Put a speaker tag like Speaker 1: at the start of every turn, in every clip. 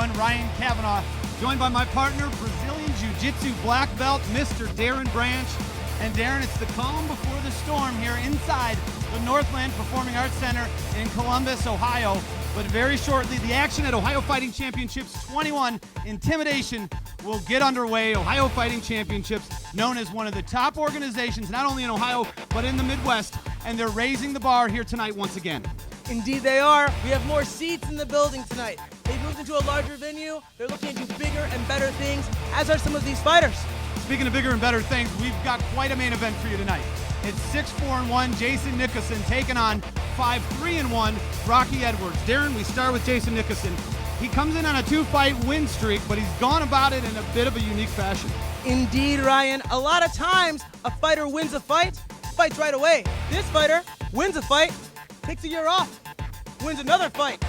Speaker 1: 1, Ryan Kavanaugh, joined by my partner, Brazilian Jiu-Jitsu black belt, Mr. Darren Branch. And Darren, it's the calm before the storm here inside the Northland Performing Arts Center in Columbus, Ohio. But very shortly, the action at Ohio Fighting Championships 21 Intimidation will get underway. Ohio Fighting Championships, known as one of the top organizations, not only in Ohio, but in the Midwest. And they're raising the bar here tonight once again.
Speaker 2: Indeed they are. We have more seats in the building tonight. They've moved into a larger venue. They're looking to do bigger and better things, as are some of these fighters.
Speaker 1: Speaking of bigger and better things, we've got quite a main event for you tonight. It's 6-4-1 Jason Nicholson taking on 5-3-1 Rocky Edwards. Darren, we start with Jason Nicholson. He comes in on a 2-fight win streak, but he's gone about it in a bit of a unique fashion.
Speaker 2: Indeed, Ryan. A lot of times, a fighter wins a fight, fights right away. This fighter wins a fight, takes a year off, wins another fight,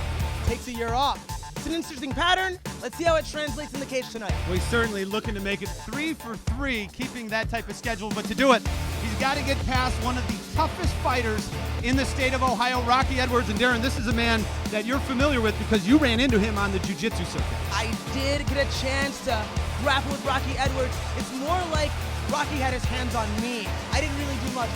Speaker 2: takes a year off. It's an interesting pattern. Let's see how it translates in the cage tonight.
Speaker 1: Well, he's certainly looking to make it 3 for 3, keeping that type of schedule. But to do it, he's got to get past one of the toughest fighters in the state of Ohio, Rocky Edwards. And Darren, this is a man that you're familiar with because you ran into him on the jiu-jitsu circuit.
Speaker 2: I did get a chance to grapple with Rocky Edwards. It's more like Rocky had his hands on me. I didn't really do much.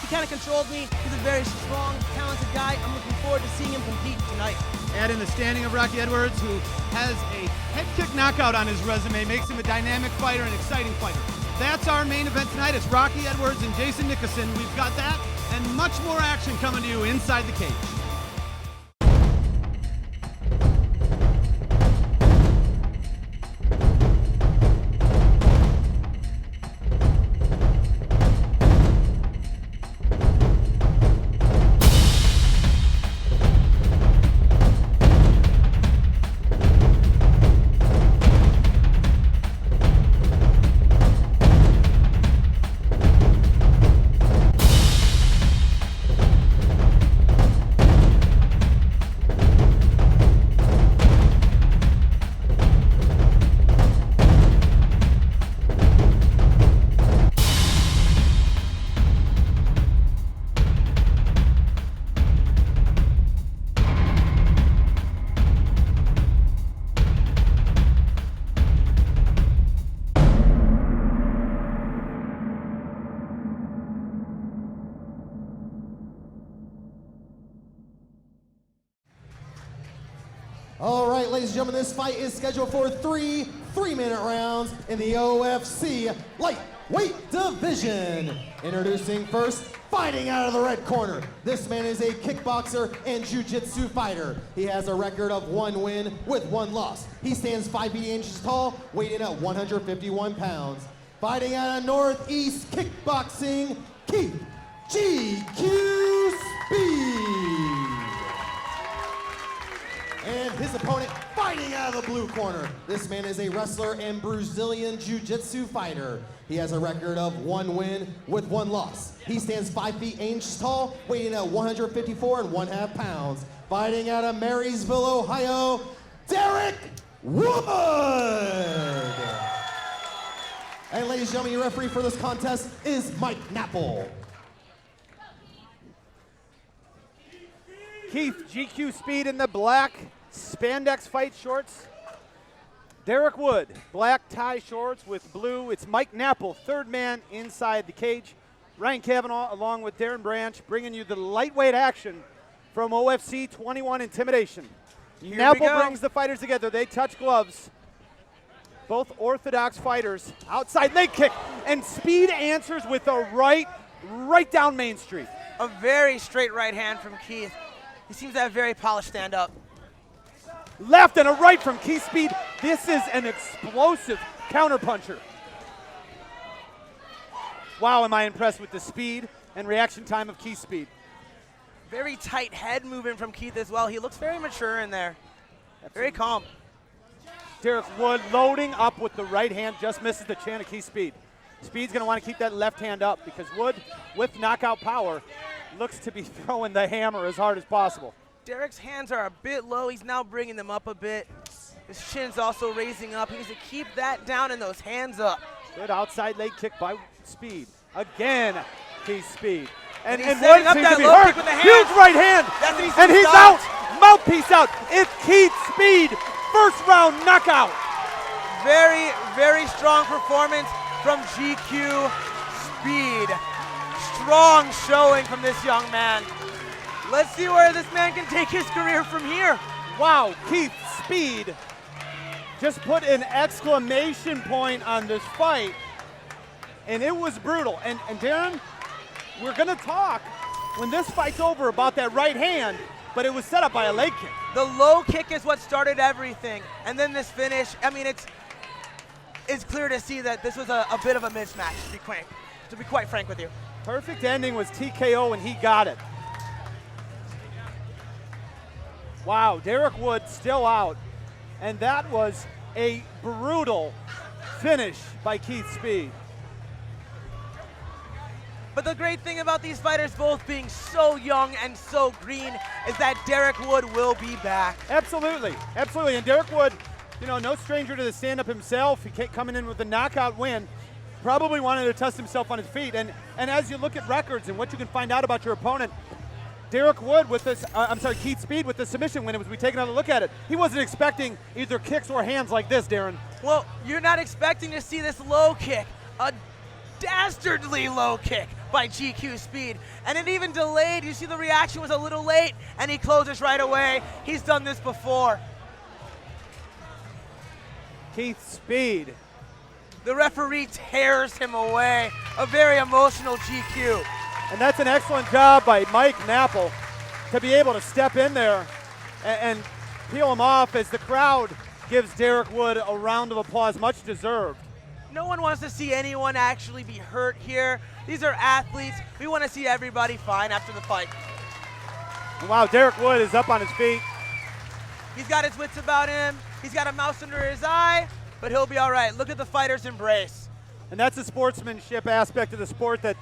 Speaker 2: He kind of controlled me. He's a very strong, talented guy. I'm looking forward to seeing him compete tonight.
Speaker 1: Add in the standing of Rocky Edwards, who has a head kick knockout on his resume, makes him a dynamic fighter, an exciting fighter. That's our main event tonight. It's Rocky Edwards and Jason Nicholson. We've got that and much more action coming to you inside the cage.
Speaker 3: All right, ladies and gentlemen, this fight is scheduled for 3 3-minute rounds in the OFC Lightweight Division. Introducing first, fighting out of the red corner. This man is a kickboxer and jiu-jitsu fighter. He has a record of 1 win with 1 loss. He stands 5 feet 8 inches tall, weighing at 151 pounds. Fighting out of Northeast Kickboxing, Keith GQ Speed. And his opponent fighting out of the blue corner. This man is a wrestler and Brazilian Jiu-Jitsu fighter. He has a record of 1 win with 1 loss. He stands 5 feet 8 inches tall, weighing at 154 1/2 pounds. Fighting out of Marysville, Ohio, Derek Wood. And ladies and gentlemen, your referee for this contest is Mike Napple.
Speaker 4: Keith GQ Speed in the black spandex fight shorts. Derek Wood, black tie shorts with blue. It's Mike Napple, third man inside the cage. Ryan Kavanaugh along with Darren Branch bringing you the lightweight action from OFC 21 Intimidation. Napple brings the fighters together. They touch gloves. Both orthodox fighters. Outside leg kick. And Speed answers with a right down Main Street.
Speaker 2: A very straight right hand from Keith. He seems to have very polished stand-up.
Speaker 4: Left and a right from Keith Speed. This is an explosive counterpuncher. Wow, am I impressed with the speed and reaction time of Keith Speed.
Speaker 2: Very tight head movement from Keith as well. He looks very mature in there. Very calm.
Speaker 4: Derek Wood loading up with the right hand, just misses the chin of Keith Speed. Speed's gonna wanna keep that left hand up because Wood, with knockout power, looks to be throwing the hammer as hard as possible.
Speaker 2: Derek's hands are a bit low. He's now bringing them up a bit. His chin's also raising up. He needs to keep that down and those hands up.
Speaker 4: Good outside leg kick by Speed. Again, Keith Speed.
Speaker 2: And
Speaker 4: Wood
Speaker 2: setting up
Speaker 4: seems
Speaker 2: that
Speaker 4: to be
Speaker 2: low
Speaker 4: hurt.
Speaker 2: kick with the hand.
Speaker 4: Huge right hand.
Speaker 2: That's what
Speaker 4: And he's
Speaker 2: stopped.
Speaker 4: out. Mouthpiece out. It's Keith Speed first round knockout.
Speaker 2: Very, very strong performance from GQ Speed. Strong showing from this young man. Let's see where this man can take his career from here.
Speaker 4: Wow, Keith Speed just put an exclamation point on this fight, and it was brutal. And Darren, we're gonna talk when this fight's over about that right hand, but it was set up by a leg kick.
Speaker 2: The low kick is what started everything, and then this finish, I mean, it's clear to see that this was a bit of a mismatch, to be quite frank with you.
Speaker 4: Perfect ending was TKO, and he got it. Wow, Derek Wood still out, and that was a brutal finish by Keith Speed.
Speaker 2: But the great thing about these fighters both being so young and so green is that Derek Wood will be back.
Speaker 4: Absolutely, absolutely. And Derek Wood, you know, no stranger to the stand-up himself. He coming in with a knockout win. Probably wanted to test himself on his feet. And as you look at records and what you can find out about your opponent, Derek Wood with this, Keith Speed with the submission win, as we take another look at it, he wasn't expecting either kicks or hands like this, Darren.
Speaker 2: Well, you're not expecting to see this low kick, a dastardly low kick by GQ Speed. And it even delayed. You see the reaction was a little late, and he closes right away. He's done this before.
Speaker 4: Keith Speed.
Speaker 2: The referee tears him away. A very emotional GQ.
Speaker 4: And that's an excellent job by Mike Napple to be able to step in there and peel him off as the crowd gives Derek Wood a round of applause, much deserved.
Speaker 2: No one wants to see anyone actually be hurt here. These are athletes. We want to see everybody fine after the fight.
Speaker 4: Wow, Derek Wood is up on his feet.
Speaker 2: He's got his wits about him. He's got a mouse under his eye, but he'll be all right. Look at the fighter's embrace.
Speaker 4: And that's the sportsmanship aspect of the sport that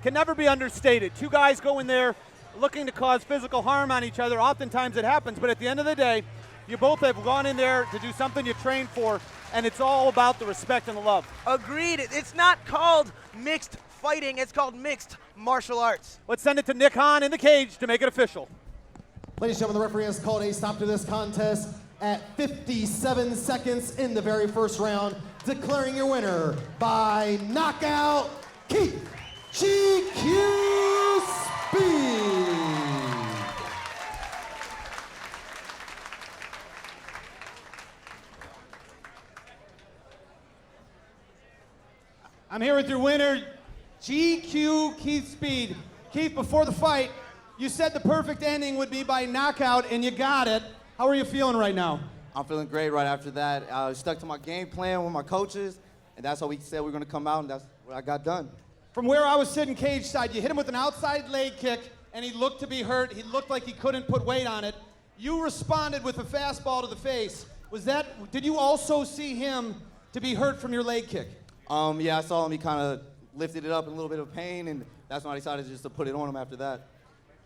Speaker 4: can never be understated. Two guys go in there looking to cause physical harm on each other. Oftentimes it happens, but at the end of the day, you both have gone in there to do something you trained for, and it's all about the respect and the love.
Speaker 2: Agreed. It's not called mixed fighting. It's called mixed martial arts.
Speaker 4: Let's send it to Nick Hahn in the cage to make it official.
Speaker 3: Ladies and gentlemen, the referee has called a stop to this contest at 57 seconds in the very first round, declaring your winner by knockout, Keith GQ Speed.
Speaker 1: I'm here with your winner, GQ Keith Speed. Keith, before the fight, you said the perfect ending would be by knockout, and you got it. How are you feeling right now?
Speaker 5: I'm feeling great right after that. I stuck to my game plan with my coaches, and that's how we said we were going to come out, and that's what I got done.
Speaker 1: From where I was sitting cage side, you hit him with an outside leg kick, and he looked to be hurt. He looked like he couldn't put weight on it. You responded with a fastball to the face. Did you also see him to be hurt from your leg kick?
Speaker 5: Yeah, I saw him. He kind of lifted it up in a little bit of pain, and that's when I decided just to put it on him after that.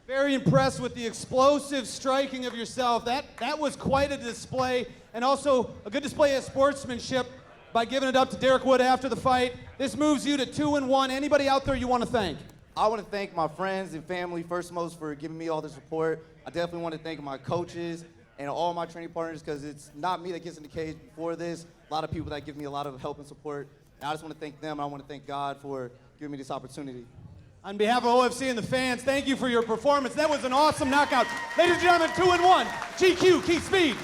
Speaker 1: Very impressed with the explosive striking of yourself. That was quite a display, and also a good display of sportsmanship by giving it up to Derek Wood after the fight. This moves you to 2-1. Anybody out there you want to thank?
Speaker 5: I want to thank my friends and family, first and most, for giving me all the support. I definitely want to thank my coaches and all my training partners, because it's not me that gets in the cage before this. A lot of people that give me a lot of help and support. And I just want to thank them. I want to thank God for giving me this opportunity.
Speaker 1: On behalf of OFC and the fans, thank you for your performance. That was an awesome knockout. Ladies and gentlemen, 2-1, GQ Keith Speed.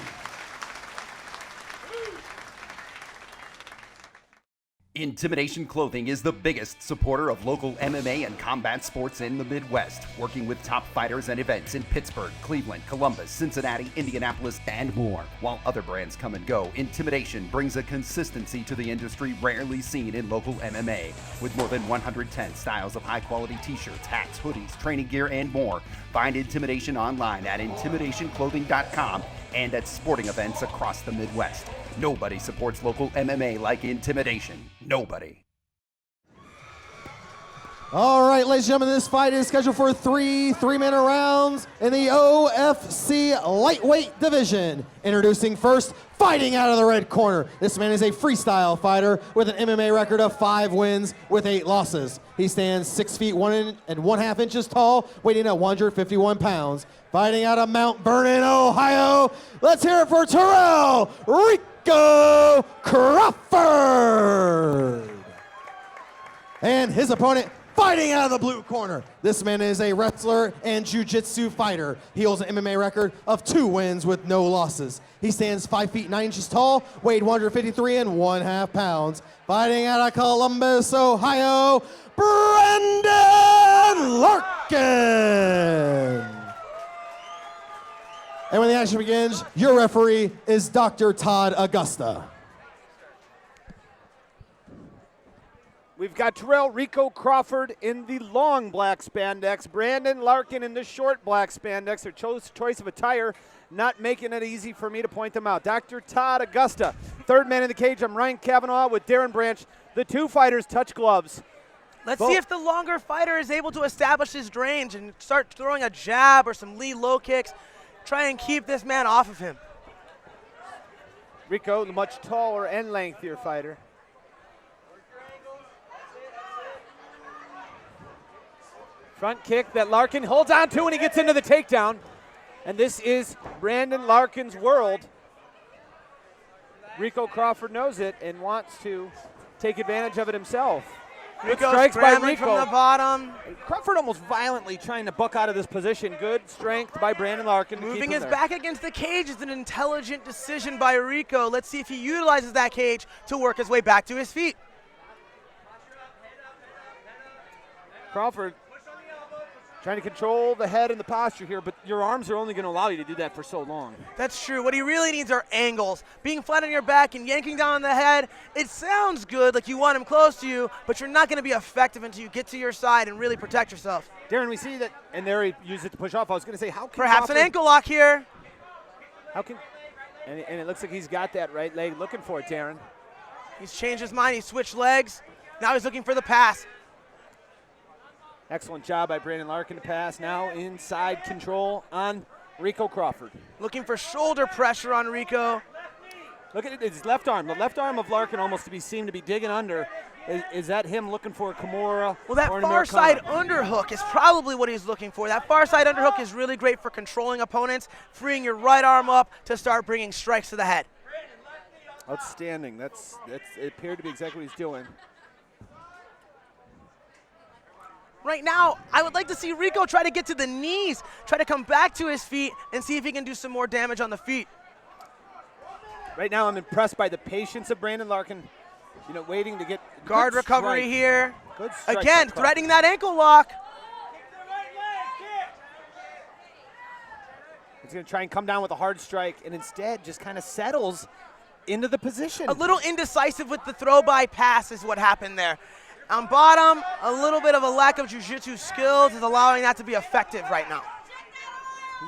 Speaker 6: Intimidation Clothing is the biggest supporter of local MMA and combat sports in the Midwest, working with top fighters and events in Pittsburgh, Cleveland, Columbus, Cincinnati, Indianapolis, and more. While other brands come and go, Intimidation brings a consistency to the industry rarely seen in local MMA. With more than 110 styles of high-quality t-shirts, hats, hoodies, training gear, and more, find Intimidation online at intimidationclothing.com and at sporting events across the Midwest. Nobody supports local MMA like Intimidation. Nobody.
Speaker 3: All right, ladies and gentlemen, this fight is scheduled for three-minute rounds in the OFC lightweight division. Introducing first, fighting out of the red corner. This man is a freestyle fighter with an MMA record of 5 wins with 8 losses. He stands 6 feet 1.5 inches tall, weighing at 151 pounds. Fighting out of Mount Vernon, Ohio. Let's hear it for Terrel Rico Crawford. And his opponent, fighting out of the blue corner. This man is a wrestler and jiu-jitsu fighter. He holds an MMA record of 2 wins with no losses. He stands 5 feet 9 inches tall, weighed 153.5 pounds. Fighting out of Columbus, Ohio, Brandon Larkin. And when the action begins, your referee is Dr. Todd Augusta.
Speaker 4: We've got Terrel Rico Crawford in the long black spandex, Brandon Larkin in the short black spandex. Their choice of attire, not making it easy for me to point them out. Dr. Todd Augusta, third man in the cage. I'm Ryan Cavanaugh with Darren Branch. The 2 fighters touch gloves.
Speaker 2: Let's see if the longer fighter is able to establish his range and start throwing a jab or some lead low kicks. Try and keep this man off of him.
Speaker 4: Rico, the much taller and lengthier fighter. Front kick that Larkin holds on to when he gets into the takedown. And this is Brandon Larkin's world. Rico Crawford knows it and wants to take advantage of it himself.
Speaker 2: Rico
Speaker 4: strikes by
Speaker 2: scrambling
Speaker 4: Rico.
Speaker 2: from the bottom.
Speaker 4: Crawford almost violently trying to buck out of this position. Good strength by Brandon Larkin.
Speaker 2: Moving his back against the cage is an intelligent decision by Rico. Let's see if he utilizes that cage to work his way back to his feet.
Speaker 4: Crawford trying to control the head and the posture here, but your arms are only going to allow you to do that for so long.
Speaker 2: That's true. What he really needs are angles. Being flat on your back and yanking down on the head, it sounds good, like you want him close to you, but you're not going to be effective until you get to your side and really protect yourself.
Speaker 4: Darren, we see that, and there he used it to push off. I was going to say, how can
Speaker 2: Perhaps
Speaker 4: Crawford,
Speaker 2: an ankle lock here.
Speaker 4: How can, and it looks like he's got that right leg looking for it, Darren.
Speaker 2: He's changed his mind. He switched legs. Now he's looking for the pass.
Speaker 4: Excellent job by Brandon Larkin to pass. Now inside control on Rico Crawford.
Speaker 2: Looking for shoulder pressure on Rico.
Speaker 4: Look at his left arm. The left arm of Larkin almost seemed to be digging under. Is that him looking for a Kimura?
Speaker 2: Well, that
Speaker 4: or an
Speaker 2: far side
Speaker 4: Americana?
Speaker 2: underhook is probably what he's looking for. That far side underhook is really great for controlling opponents, freeing your right arm up to start bringing strikes to the head.
Speaker 4: Outstanding. It appeared to be exactly what he's doing.
Speaker 2: Right now, I would like to see Rico try to get to the knees, try to come back to his feet, and see if he can do some more damage on the feet.
Speaker 4: Right now, I'm impressed by the patience of Brandon Larkin, waiting to get
Speaker 2: Guard
Speaker 4: good
Speaker 2: recovery
Speaker 4: strike.
Speaker 2: here.
Speaker 4: Good strike by
Speaker 2: Again,
Speaker 4: Crawford.
Speaker 2: threatening that ankle lock.
Speaker 4: He's going to try and come down with a hard strike, and instead just kind of settles into the position.
Speaker 2: A little indecisive with the throw by pass is what happened there. On bottom, a little bit of a lack of jiu-jitsu skills is allowing that to be effective right now.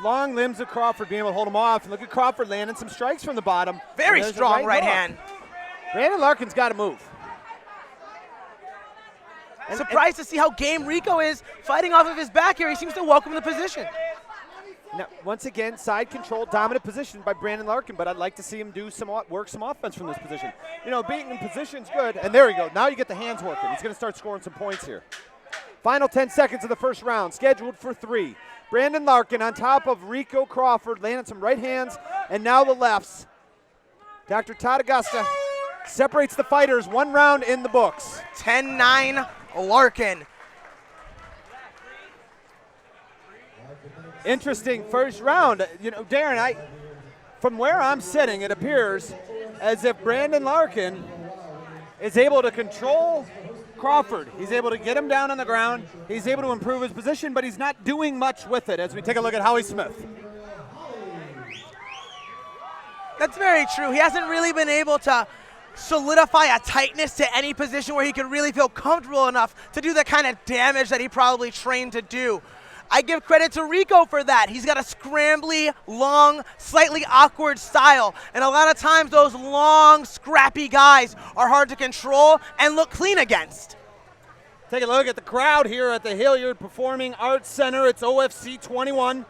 Speaker 4: Long limbs of Crawford being able to hold him off. And look at Crawford landing some strikes from the bottom.
Speaker 2: Very
Speaker 4: There's a
Speaker 2: strong right
Speaker 4: hook.
Speaker 2: hand.
Speaker 4: Brandon Larkin's got to move.
Speaker 2: Surprised to see how game Rico is fighting off of his back here. He seems to welcome the position.
Speaker 4: Now, once again, side control, dominant position by Brandon Larkin, but I'd like to see him work some offense from this position. Being in position's good, and there you go. Now you get the hands working. He's going to start scoring some points here. Final 10 seconds of the first round, scheduled for 3. Brandon Larkin on top of Rico Crawford, landing some right hands, and now the lefts. Dr. Todd Augusta separates the fighters, 1 round in the books.
Speaker 2: 10-9 Larkin.
Speaker 4: Interesting first round. Darren, from where I'm sitting, it appears as if Brandon Larkin is able to control Crawford. He's able to get him down on the ground. He's able to improve his position, but he's not doing much with it as we take a look at Howie Smith.
Speaker 2: That's very true. He hasn't really been able to solidify a tightness to any position where he can really feel comfortable enough to do the kind of damage that he probably trained to do. I give credit to Rico for that. He's got a scrambly, long, slightly awkward style. And a lot of times those long, scrappy guys are hard to control and look clean against.
Speaker 4: Take a look at the crowd here at the Hilliard Performing Arts Center. It's OFC 21.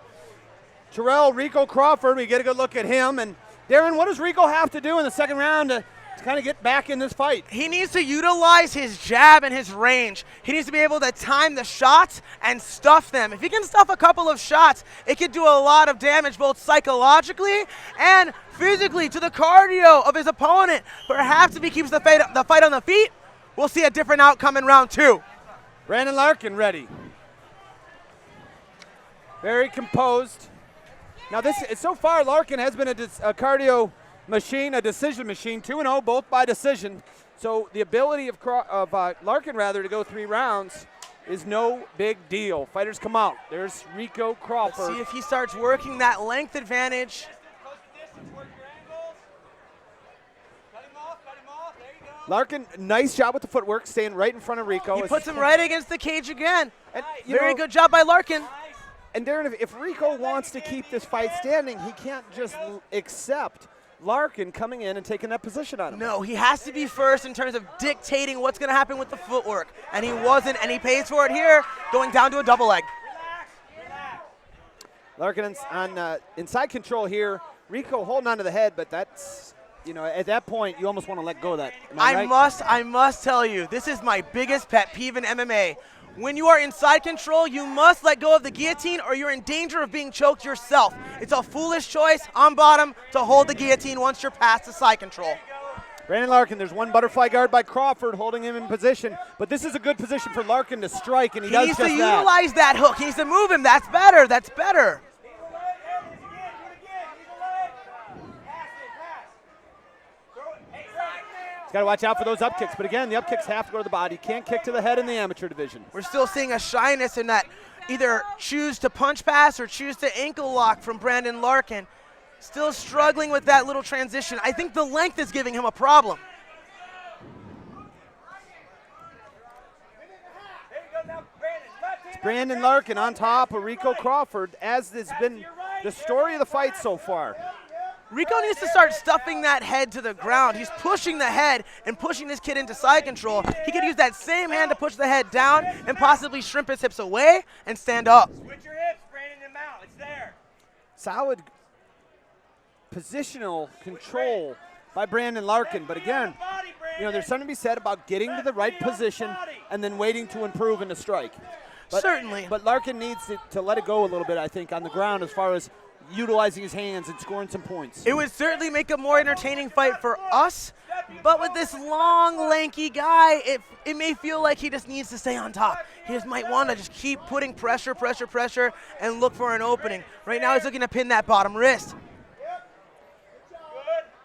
Speaker 4: Terrel, Rico Crawford, we get a good look at him. And Darren, what does Rico have to do in the second round to kind of get back in this fight?
Speaker 2: He needs to utilize his jab and his range. He needs to be able to time the shots and stuff them. If he can stuff a couple of shots, it could do a lot of damage both psychologically and physically to the cardio of his opponent. Perhaps if he keeps the fight on the feet, we'll see a different outcome in round 2.
Speaker 4: Brandon Larkin ready. Very composed. Now so far Larkin has been a cardio machine, a decision machine, 2-0, both by decision. So the ability of Larkin to go 3 rounds is no big deal. Fighters come out. There's Rico Crawford.
Speaker 2: Let's see if he starts working that length advantage.
Speaker 4: Larkin, nice job with the footwork, staying right in front of Rico.
Speaker 2: He puts him right against the cage again.
Speaker 4: And,
Speaker 2: Very good job by Larkin.
Speaker 4: And Darren, if Rico wants to keep this fight standing, he can't just accept Larkin coming in and taking that position on him.
Speaker 2: No, he has to be first in terms of dictating what's going to happen with the footwork. And he wasn't, and he pays for it here, going down to a double leg.
Speaker 4: Larkin on inside control here. Rico holding onto the head, but that's, at that point, you almost want to let go of that.
Speaker 2: I must tell you, this is my biggest pet peeve in MMA. When you are inside control, you must let go of the guillotine or you're in danger of being choked yourself. It's a foolish choice on bottom to hold the guillotine once you're past the side control.
Speaker 4: Brandon Larkin, there's one butterfly guard by Crawford holding him in position, but this is a good position for Larkin to strike, and he does just that.
Speaker 2: He needs to utilize that hook. He needs to move him. That's better. That's better.
Speaker 4: He's got to watch out for those up kicks, but again, the up kicks have to go to the body. Can't kick to the head in the amateur division.
Speaker 2: We're still seeing a shyness in that either choose to punch pass or choose to ankle lock from Brandon Larkin. Still struggling with that little transition. I think the length is giving him a problem.
Speaker 4: It's Brandon Larkin on top of Rico Crawford, as has been the story of the fight so far.
Speaker 2: Rico needs to start stuffing that head to the ground. He's pushing the head and pushing this kid into side control. He could use that same hand to push the head down and possibly shrimp his hips away and stand up.
Speaker 7: Switch your hips, Brandon, and mount. It's there.
Speaker 4: Solid positional control by Brandon Larkin. But again, there's something to be said about getting to the right position and then waiting to improve in the strike.
Speaker 2: Certainly.
Speaker 4: But Larkin needs to let it go a little bit, I think, on the ground as far as utilizing his hands and scoring some points.
Speaker 2: It would certainly make a more entertaining fight for us, but with this long, lanky guy, it may feel like he just needs to stay on top. He just might want to just keep putting pressure, and look for an opening. Right now he's looking to pin that bottom wrist.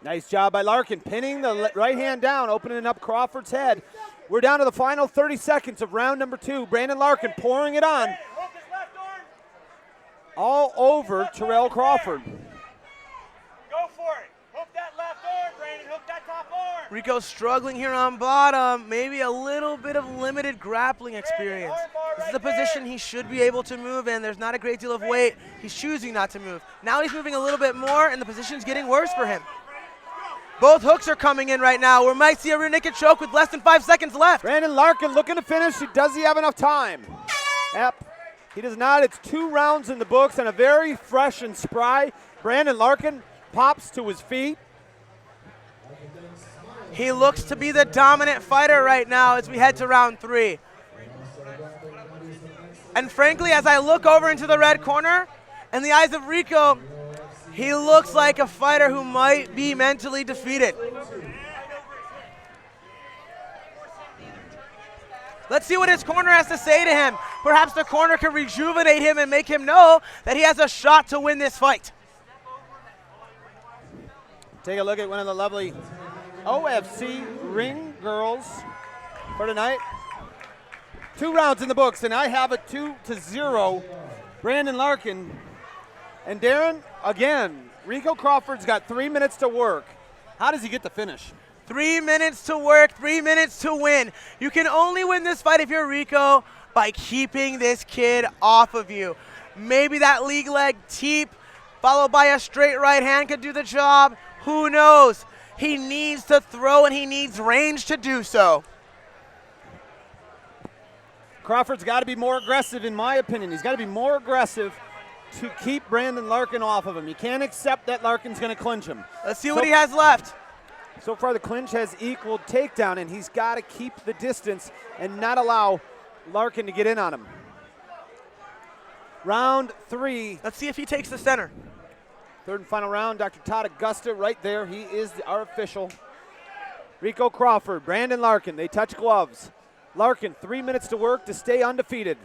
Speaker 4: Nice job by Larkin, pinning the right hand down, opening up Crawford's head. We're down to the final 30 seconds of round number 2. Brandon Larkin pouring it on. All over Terrel Crawford.
Speaker 7: Go for it. Hook that left arm, Brandon. Hook that top arm.
Speaker 2: Rico's struggling here on bottom. Maybe a little bit of limited grappling experience. This is a position he should be able to move in. There's not a great deal of weight. He's choosing not to move. Now he's moving a little bit more, and the position's getting worse for him. Both hooks are coming in right now. We might see a rear naked choke with less than 5 seconds left.
Speaker 4: Brandon Larkin looking to finish. Does he have enough time? Yep. He does not. It's 2 rounds in the books and a very fresh and spry Brandon Larkin pops to his feet.
Speaker 2: He looks to be the dominant fighter right now as we head to round 3. And frankly, as I look over into the red corner, in the eyes of Rico, he looks like a fighter who might be mentally defeated. Let's see what his corner has to say to him. Perhaps the corner can rejuvenate him and make him know that he has a shot to win this fight.
Speaker 4: Take a look at one of the lovely OFC ring girls for tonight. 2 rounds in the books, and I have it 2-0. Brandon Larkin. And Darren, again, Rico Crawford's got 3 minutes to work. How does he get the finish?
Speaker 2: 3 minutes to work, 3 minutes to win. You can only win this fight if you're Rico by keeping this kid off of you. Maybe that league leg teep followed by a straight right hand could do the job. Who knows? He needs to throw and he needs range to do so.
Speaker 4: Crawford's got to be more aggressive, in my opinion. He's got to be more aggressive to keep Brandon Larkin off of him. You can't accept that Larkin's going to clinch him.
Speaker 2: Let's see what he has left.
Speaker 4: So far, the clinch has equaled takedown, and he's got to keep the distance and not allow Larkin to get in on him. Round 3.
Speaker 2: Let's see if he takes the center.
Speaker 4: Third and final round, Dr. Todd Augusta right there. He is our official. Rico Crawford, Brandon Larkin, they touch gloves. Larkin, 3 minutes to work to stay undefeated.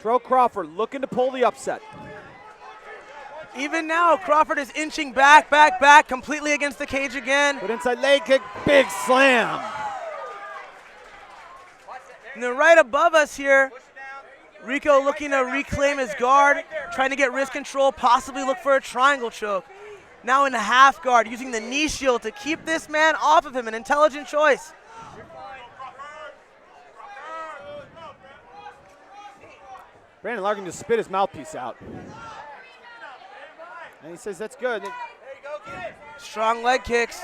Speaker 4: Terrel Crawford looking to pull the upset.
Speaker 2: Even now, Crawford is inching back, completely against the cage again.
Speaker 4: But inside leg kick, big slam.
Speaker 2: And then right above us here, Rico looking to reclaim his guard, trying to get wrist control, possibly look for a triangle choke. Now in the half guard, using the knee shield to keep this man off of him, an intelligent choice.
Speaker 4: Brandon Larkin just spit his mouthpiece out. And he says, that's good.
Speaker 2: Strong leg kicks.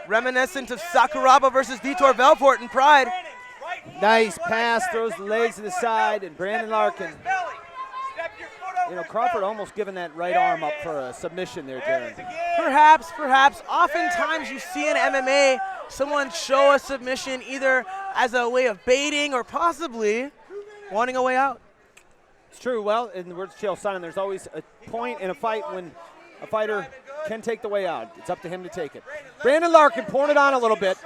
Speaker 2: Reminiscent of Sakuraba versus Vitor Belfort in Pride.
Speaker 4: Nice pass, throws the legs to the side, and Brandon Larkin. You know, Crawford almost giving that right arm up for a submission there, Darren.
Speaker 2: Perhaps. Oftentimes you see in MMA someone show a submission either as a way of baiting or possibly wanting a way out.
Speaker 4: It's true. Well, in the words of Chael Sonnen, there's always a point in a fight when a fighter can take the way out. It's up to him to take it. Brandon Larkin pouring it on a little bit.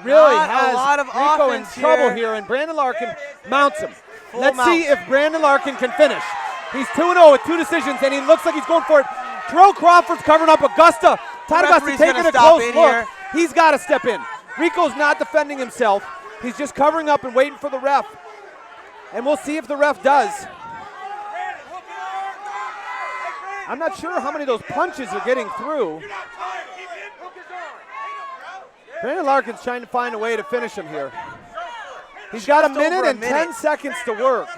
Speaker 4: Really has
Speaker 2: a lot of
Speaker 4: Rico in trouble here, and Brandon Larkin mounts him. Let's see if Brandon Larkin can finish. He's 2-0 with 2 decisions, and he looks like he's going for it. Terrel Crawford's covering up Augusta. Todd Augusta taking a close look.
Speaker 2: Here.
Speaker 4: He's got to step in. Rico's not defending himself. He's just covering up and waiting for the ref. And we'll see if the ref does. I'm not sure how many of those punches are getting through. Brandon Larkin's trying to find a way to finish him here. He's got a minute and 10 seconds to work.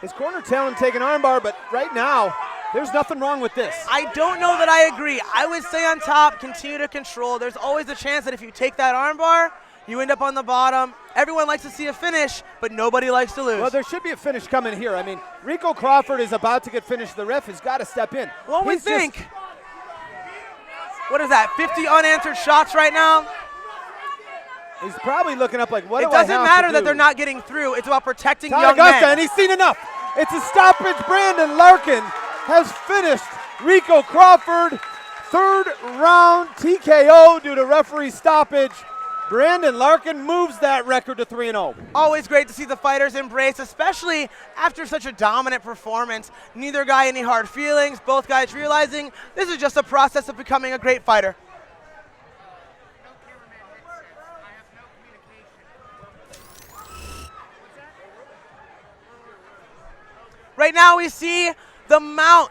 Speaker 4: His corner telling him to take an armbar, but right now, there's nothing wrong with this.
Speaker 2: I don't know that I agree. I would stay on top, continue to control. There's always a chance that if you take that armbar, you end up on the bottom. Everyone likes to see a finish, but nobody likes to lose.
Speaker 4: Well, there should be a finish coming here. I mean, Rico Crawford is about to get finished. The ref has got to step in.
Speaker 2: One would think. What is that, 50 unanswered shots right now?
Speaker 4: He's probably looking up like, what do I have to do?
Speaker 2: It doesn't matter that they're not getting through. It's about protecting
Speaker 4: Todd
Speaker 2: young
Speaker 4: Augusta,
Speaker 2: men.
Speaker 4: and he's seen enough. It's a stoppage. Brandon Larkin has finished Rico Crawford. 3rd round TKO due to referee stoppage. Brandon Larkin moves that record to 3-0.
Speaker 2: Always great to see the fighters embrace, especially after such a dominant performance. Neither guy any hard feelings. Both guys realizing this is just a process of becoming a great fighter. Right now we see the mount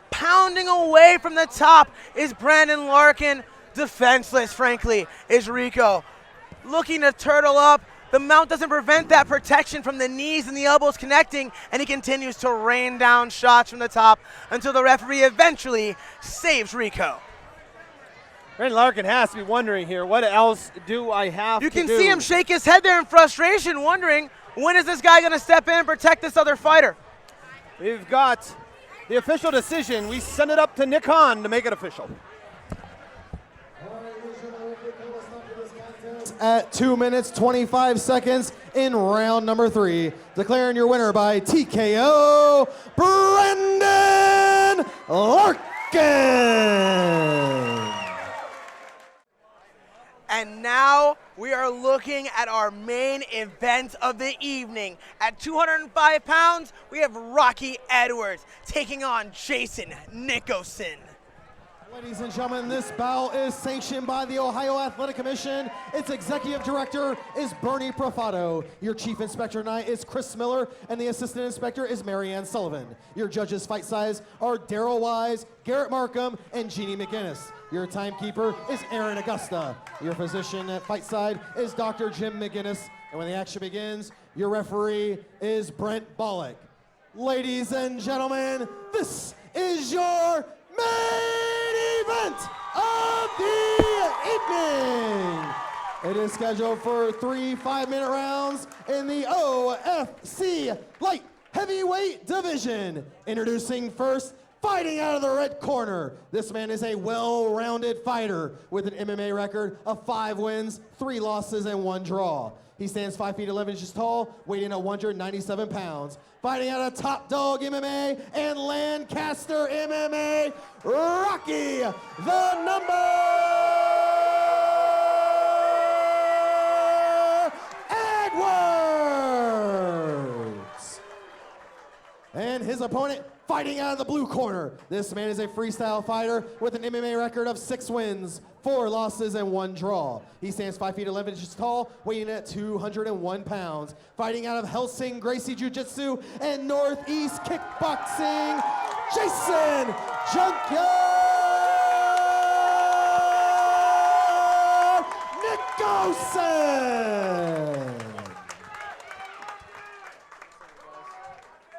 Speaker 2: pounding away from the top is Brandon Larkin. Defenseless, frankly, is Rico. Looking to turtle up. The mount doesn't prevent that protection from the knees and the elbows connecting, and he continues to rain down shots from the top until the referee eventually saves Rico.
Speaker 4: Brandon Larkin has to be wondering here, what else do I have to do?
Speaker 2: You can see him shake his head there in frustration, wondering, when is this guy going to step in and protect this other fighter?
Speaker 4: We've got the official decision. We send it up to Nickolson to make it official.
Speaker 3: At 2 minutes, 25 seconds in round number 3. Declaring your winner by TKO, Brandon Larkin.
Speaker 2: And now we are looking at our main event of the evening. At 205 pounds, we have Rocky Edwards taking on Jason Nicholson.
Speaker 3: Ladies and gentlemen, this bout is sanctioned by the Ohio Athletic Commission. Its executive director is Bernie Profato. Your chief inspector tonight is Chris Miller, and the assistant inspector is Marianne Sullivan. Your judges fight size are Daryl Wise, Garrett Markham, and Jeannie McGinnis. Your timekeeper is Aaron Augusta. Your physician at fight side is Dr. Jim McGinnis. And when the action begins, your referee is Brent Bollock. Ladies and gentlemen, this is your main event of the evening. It is scheduled for 3 5-minute rounds in the OFC Light Heavyweight Division. Introducing first, fighting out of the red corner. This man is a well-rounded fighter with an MMA record of 5 wins, 3 losses, and 1 draw. He stands 5 feet 11 inches tall, weighing at 197 pounds. Fighting out of Top Dog MMA and Lancaster MMA, Rocky the Number Edwards. And his opponent, fighting out of the blue corner. This man is a freestyle fighter with an MMA record of 6 wins, 4 losses, and 1 draw. He stands 5 feet 11 inches tall, weighing at 201 pounds. Fighting out of Helsing Gracie Jiu-Jitsu and Northeast Kickboxing, Jason Junkyard Nickolson.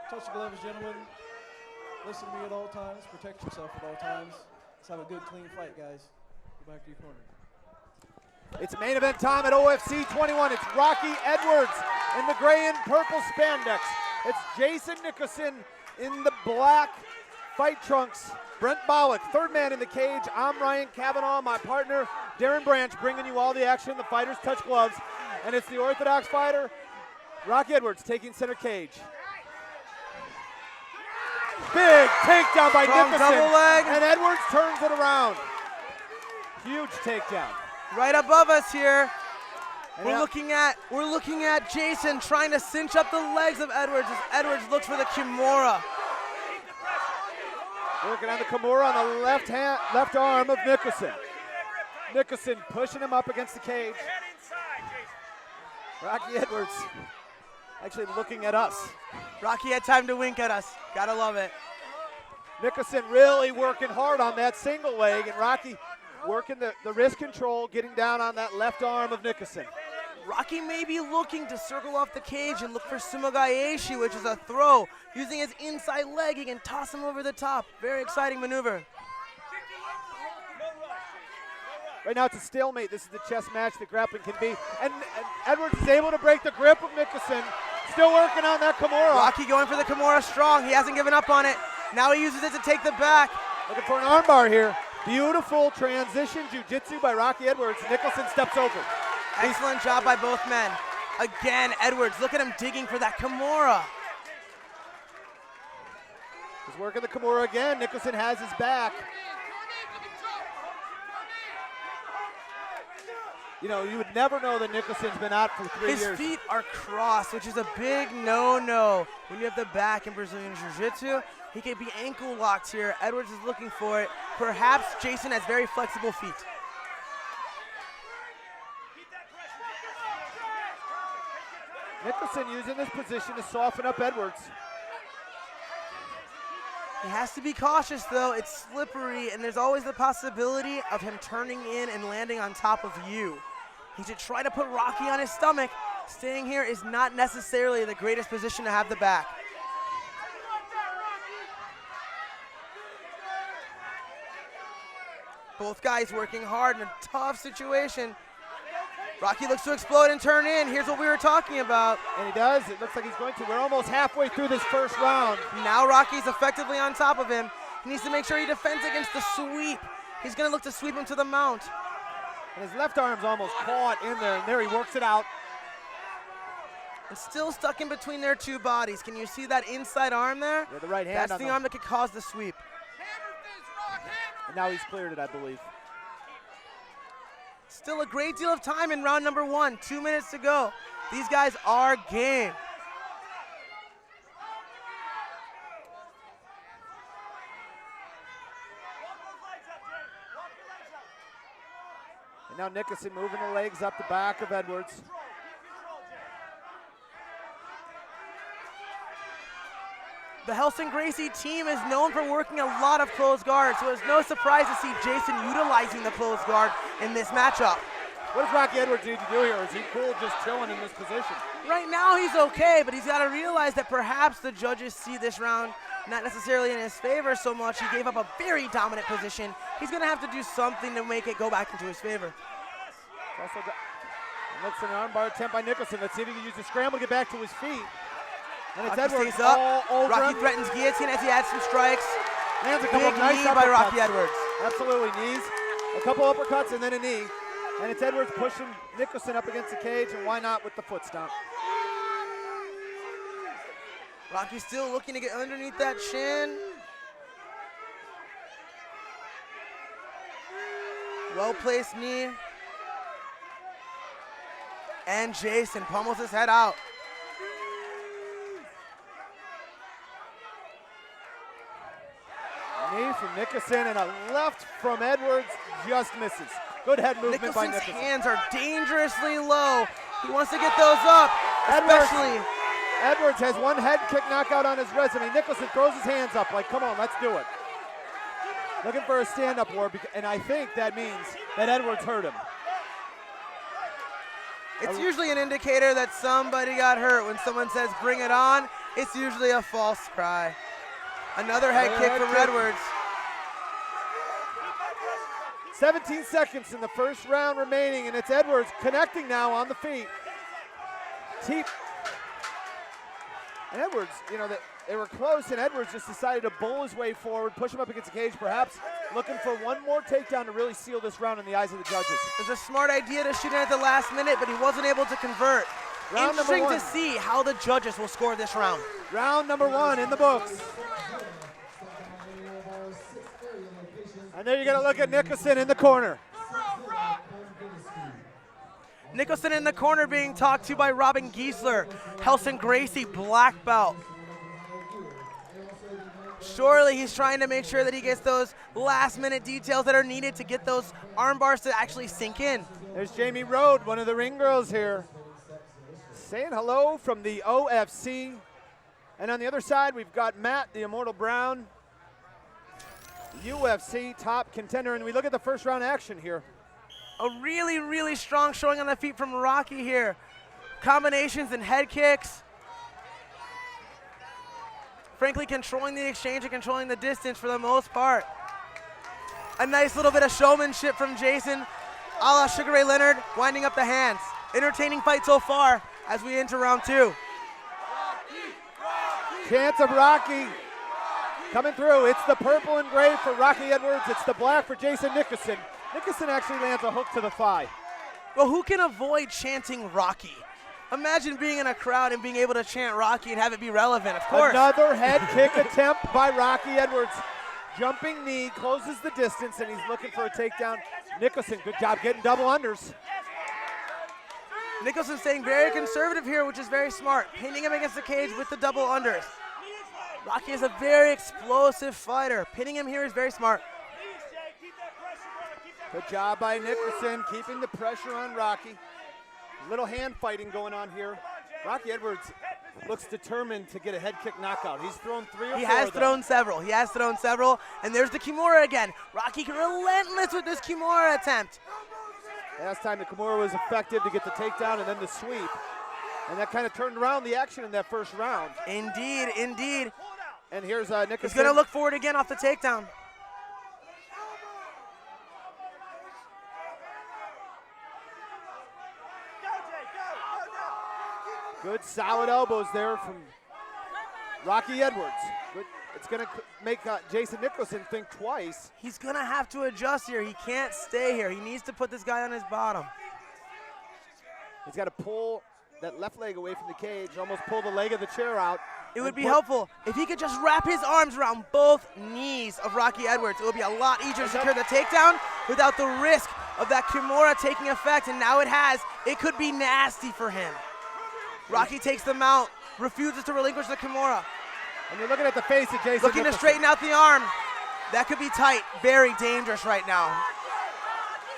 Speaker 8: Touch the gloves, gentlemen. Listen to me at all times. Protect yourself at all times. Let's have a good, clean fight, guys. Go back to your corner.
Speaker 4: It's main event time at OFC 21. It's Rocky Edwards in the gray and purple spandex. It's Jason Nicholson in the black fight trunks. Brent Bollock, third man in the cage. I'm Ryan Cavanaugh, my partner, Darren Branch, bringing you all the action. The fighters touch gloves. And it's the orthodox fighter, Rocky Edwards, taking center cage. Big takedown by Nicholson,
Speaker 2: double leg.
Speaker 4: and Edwards turns it around. Huge takedown.
Speaker 2: Right above us here.
Speaker 4: And
Speaker 2: We're
Speaker 4: now-
Speaker 2: looking at Jason trying to cinch up the legs of Edwards as Edwards looks for the Kimura.
Speaker 4: Working on the Kimura on the left arm of Nicholson. Nicholson pushing him up against the cage. Rocky Edwards actually looking at us.
Speaker 2: Rocky had time to wink at us. Gotta love it.
Speaker 4: Nicholson really working hard on that single leg, and Rocky working the wrist control, getting down on that left arm of Nicholson.
Speaker 2: Rocky may be looking to circle off the cage and look for Sumagaeshi, which is a throw. Using his inside leg, he can toss him over the top. Very exciting maneuver.
Speaker 4: Right now it's a stalemate. This is the chess match that grappling can be. And Edwards is able to break the grip of Nicholson. Still working on that Kimura.
Speaker 2: Rocky going for the Kimura strong. He hasn't given up on it. Now he uses it to take the back.
Speaker 4: Looking for an armbar here. Beautiful transition jiu-jitsu by Rocky Edwards. Nicholson steps over.
Speaker 2: Excellent job by both men. Again, Edwards, look at him digging for that Kimura.
Speaker 4: He's working the Kimura again. Nicholson has his back. You know, you would never know that Nicholson's been out for 3 years.
Speaker 2: His feet are crossed, which is a big no-no. When you have the back in Brazilian Jiu-Jitsu, he can be ankle locked here. Edwards is looking for it. Perhaps Jason has very flexible feet.
Speaker 4: Nicholson using this position to soften up Edwards.
Speaker 2: He has to be cautious, though. It's slippery, and there's always the possibility of him turning in and landing on top of you. He should try to put Rocky on his stomach. Staying here is not necessarily the greatest position to have the back. Both guys working hard in a tough situation. Rocky looks to explode and turn in. Here's what we were talking about.
Speaker 4: And he does. It looks like he's going to. We're almost halfway through this first round.
Speaker 2: Now Rocky's effectively on top of him. He needs to make sure he defends against the sweep. He's going to look to sweep him to the mount.
Speaker 4: And his left arm's almost caught in there, and there he works it out.
Speaker 2: It's still stuck in between their two bodies. Can you see that inside arm there?
Speaker 4: Yeah, the right hand.
Speaker 2: That's the arm that could cause the sweep.
Speaker 4: And now he's cleared it, I believe.
Speaker 2: Still a great deal of time in round number 1. 2 minutes to go. These guys are game.
Speaker 4: And now Nicholson moving the legs up the back of Edwards.
Speaker 2: The Helsing Gracie team is known for working a lot of closed guard, so it's no surprise to see Jason utilizing the closed guard in this matchup.
Speaker 4: What does Rocky Edwards need to do here? Is he cool just chilling in this position?
Speaker 2: Right now he's okay, but he's got to realize that perhaps the judges see this round not necessarily in his favor so much. He gave up a very dominant position. He's going to have to do something to make it go back into his favor.
Speaker 4: Looks for an armbar attempt by Nicholson. Let's see if he can use the scramble to get back to his feet. And it's
Speaker 2: Rocky
Speaker 4: Edwards
Speaker 2: stays up.
Speaker 4: all over
Speaker 2: Rocky
Speaker 4: him.
Speaker 2: threatens guillotine as he adds some strikes.
Speaker 4: Lands a couple
Speaker 2: Big
Speaker 4: of nice
Speaker 2: knee by
Speaker 4: uppercuts.
Speaker 2: Rocky Edwards.
Speaker 4: Absolutely, knees. A couple uppercuts and then a knee. And it's Edwards pushing Nicholson up against the cage, and why not with the foot stomp?
Speaker 2: Rocky still looking to get underneath that shin. Well-placed knee. And Jason pummels his head out.
Speaker 4: Knee from Nicholson and a left from Edwards, just misses. Good head movement by
Speaker 2: Nicholson's
Speaker 4: Nicholson.
Speaker 2: hands are dangerously low. He wants to get those up, especially.
Speaker 4: Edwards has one head kick knockout on his resume. Nicholson throws his hands up like, come on, let's do it. Looking for a stand-up war, and I think that means that Edwards hurt him.
Speaker 2: It's usually an indicator that somebody got hurt. When someone says, bring it on, it's usually a false cry. Another head kick from Edwards.
Speaker 4: 17 seconds in the first round remaining, and it's Edwards connecting now on the feet. And Edwards, you know, they were close, and Edwards just decided to bowl his way forward, push him up against the cage, perhaps looking for one more takedown to really seal this round in the eyes of the judges.
Speaker 2: It was a smart idea to shoot it at the last minute, but he wasn't able to convert.
Speaker 4: Round number
Speaker 2: Interesting
Speaker 4: one.
Speaker 2: to see how the judges will score this round.
Speaker 4: Round number one in the books. And there you got to look at Nicholson in the corner.
Speaker 2: Nicholson in the corner being talked to by Robin Giesler. Helson Gracie, black belt. Surely he's trying to make sure that he gets those last minute details that are needed to get those arm bars to actually sink in.
Speaker 4: There's Jamie Rode, one of the ring girls here, saying hello from the OFC. And on the other side, we've got Matt, the Immortal Brown, UFC top contender. And we look at the first round action here.
Speaker 2: A really, really strong showing on the feet from Rocky here. Combinations and head kicks. Frankly, controlling the exchange and controlling the distance for the most part. A nice little bit of showmanship from Jason, a la Sugar Ray Leonard, winding up the hands. Entertaining fight so far as we enter round two.
Speaker 4: Chance of Rocky coming through. It's the purple and gray for Rocky Edwards. It's the black for Jason Nicholson. Nicholson actually lands a hook to the thigh.
Speaker 2: Well, who can avoid chanting Rocky? Imagine being in a crowd and being able to chant Rocky and have it be relevant, of course.
Speaker 4: Another head kick attempt by Rocky Edwards. Jumping knee, closes the distance, and he's looking for a takedown. Nicholson, good job getting double unders.
Speaker 2: Nicholson staying very conservative here, which is very smart. Pinning him against the cage with the double unders. Rocky is a very explosive fighter. Pinning him here is very smart.
Speaker 4: Good job by Nicholson, keeping the pressure on Rocky. Little hand fighting going on here. Rocky Edwards looks determined to get a head kick knockout. He's thrown three or four.
Speaker 2: He has thrown several. And there's the Kimura again. Rocky relentless with this Kimura attempt.
Speaker 4: Last time the Kimura was effective to get the takedown and then the sweep. And that kind of turned around the action in that first round.
Speaker 2: Indeed, indeed.
Speaker 4: And here's Nicholson.
Speaker 2: He's gonna look forward again off the takedown.
Speaker 4: Good solid elbows there from Rocky Edwards. Good. It's going to make Jason Nicholson think twice.
Speaker 2: He's gonna have to adjust here. He can't stay here. He needs to put this guy on his bottom.
Speaker 4: He's got to pull that left leg away from the cage, almost pull the leg of the chair out.
Speaker 2: It would be helpful if he could just wrap his arms around both knees of Rocky Edwards. It would be a lot easier to secure the takedown without the risk of that Kimura taking effect, and now it has. It could be nasty for him. Rocky takes the mount, refuses to relinquish the Kimura.
Speaker 4: And you're looking at the face of Jason
Speaker 2: Looking
Speaker 4: Nicholson.
Speaker 2: to straighten out the arm. That could be tight, very dangerous right now.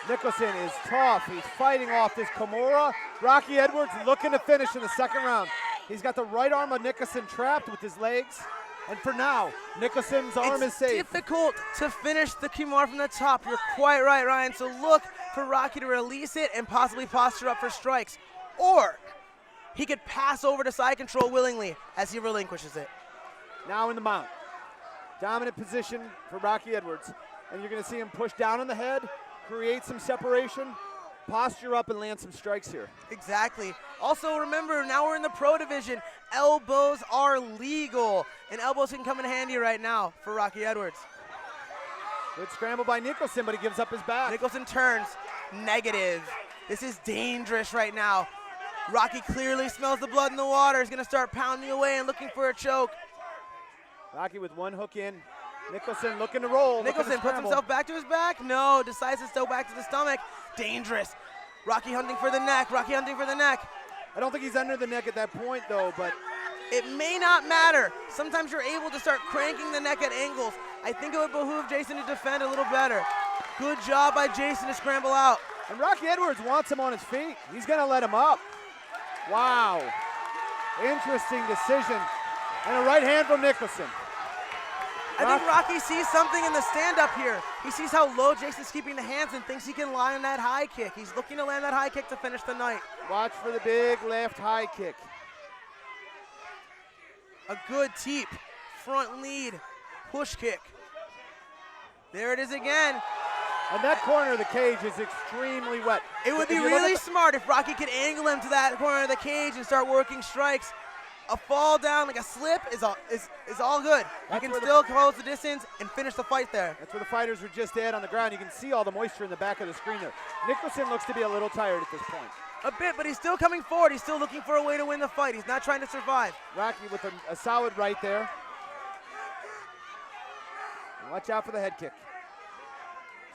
Speaker 4: Nicholson is tough. He's fighting off this Kimura. Rocky Edwards looking to finish in the second round. He's got the right arm of Nicholson trapped with his legs. And for now, Nicholson's arm is safe.
Speaker 2: It's difficult to finish the Kimura from the top. You're quite right, Ryan. So look for Rocky to release it and possibly posture up for strikes. Or he could pass over to side control willingly as he relinquishes it.
Speaker 4: Now in the mount. Dominant position for Rocky Edwards. And you're going to see him push down on the head, create some separation, posture up and land some strikes here.
Speaker 2: Exactly. Also, remember, now we're in the pro division. Elbows are legal, and elbows can come in handy right now for Rocky Edwards.
Speaker 4: Good scramble by Nicholson, but he gives up his back.
Speaker 2: Nicholson turns negative. This is dangerous right now. Rocky clearly smells the blood in the water. He's going to start pounding away and looking for a choke.
Speaker 4: Rocky with one hook in. Nicholson looking to roll.
Speaker 2: Nicholson puts himself back to his back. No, decides to go back to the stomach. Dangerous. Rocky hunting for the neck. Rocky hunting for the neck.
Speaker 4: I don't think he's under the neck at that point, though, but
Speaker 2: it may not matter. Sometimes you're able to start cranking the neck at angles. I think it would behoove Jason to defend a little better. Good job by Jason to scramble out.
Speaker 4: And Rocky Edwards wants him on his feet. He's going to let him up. Wow. Interesting decision. And a right hand from Nicholson.
Speaker 2: I think Rocky sees something in the stand-up here. He sees how low Jason's keeping the hands and thinks he can land that high kick. He's looking to land that high kick to finish the night.
Speaker 4: Watch for the big left high kick.
Speaker 2: A good teep, front lead, push kick. There it is again.
Speaker 4: And that corner of the cage is extremely wet.
Speaker 2: It would be really smart if Rocky could angle him to that corner of the cage and start working strikes. A fall down, like a slip, is all good. You can still close the distance and finish the fight there.
Speaker 4: That's where the fighters were just at on the ground. You can see all the moisture in the back of the screen there. Nicholson looks to be a little tired at this point.
Speaker 2: A bit, but he's still coming forward. He's still looking for a way to win the fight. He's not trying to survive.
Speaker 4: Rocky with a solid right there. And watch out for the head kick.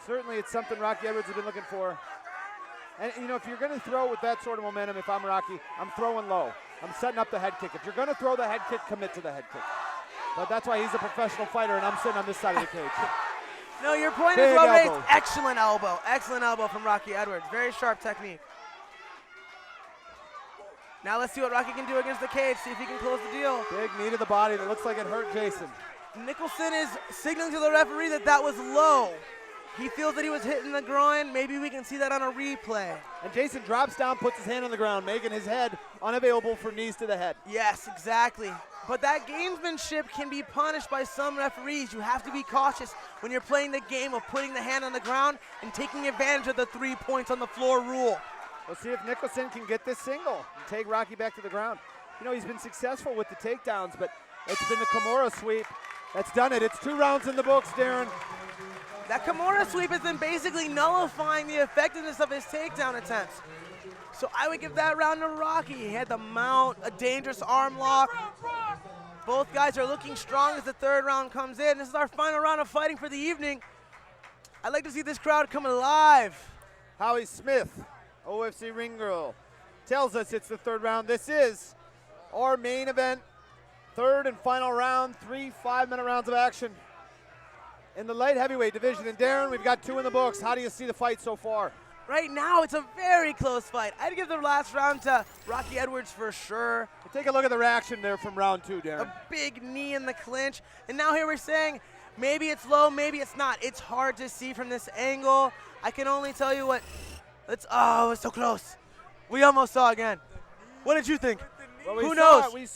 Speaker 4: Certainly it's something Rocky Edwards has been looking for. And, you know, if you're going to throw with that sort of momentum, if I'm Rocky, I'm throwing low. I'm setting up the head kick. If you're going to throw the head kick, commit to the head kick. But that's why he's a professional fighter, and I'm sitting on this side of the cage.
Speaker 2: No, your point is well raised. Excellent elbow. Excellent elbow from Rocky Edwards. Very sharp technique. Now let's see what Rocky can do against the cage, see if he can close the deal.
Speaker 4: Big knee to the body that looks like it hurt Jason.
Speaker 2: Nicholson is signaling to the referee that that was low. He feels that he was hitting the groin. Maybe we can see that on a replay.
Speaker 4: And Jason drops down, puts his hand on the ground, making his head unavailable for knees to the head.
Speaker 2: Yes, exactly. But that gamesmanship can be punished by some referees. You have to be cautious when you're playing the game of putting the hand on the ground and taking advantage of the 3 points on the floor rule.
Speaker 4: We'll see if Nicholson can get this single and take Rocky back to the ground. You know, he's been successful with the takedowns, but it's been the Kimura sweep that's done it. It's 2 rounds in the books, Darren.
Speaker 2: That Kimura sweep has been basically nullifying the effectiveness of his takedown attempts. So I would give that round to Rocky. He had the mount, a dangerous arm lock. Both guys are looking strong as the 3rd round comes in. This is our final round of fighting for the evening. I'd like to see this crowd come alive.
Speaker 4: Howie Smith, OFC ring girl, tells us it's the 3rd round. This is our main event, 3rd and final round, 3 5-minute rounds of action in the light heavyweight division. And Darren, we've got 2 in the books. How do you see the fight so far?
Speaker 2: Right now, it's a very close fight. I'd give the last round to Rocky Edwards for sure.
Speaker 4: Well, take a look at the reaction there from round 2, Darren.
Speaker 2: A big knee in the clinch. And now here we're saying, maybe it's low, maybe it's not. It's hard to see from this angle. I can only tell you what, oh, it's so close. We almost saw again. What did you think?
Speaker 4: Well,
Speaker 2: Who knows?
Speaker 4: We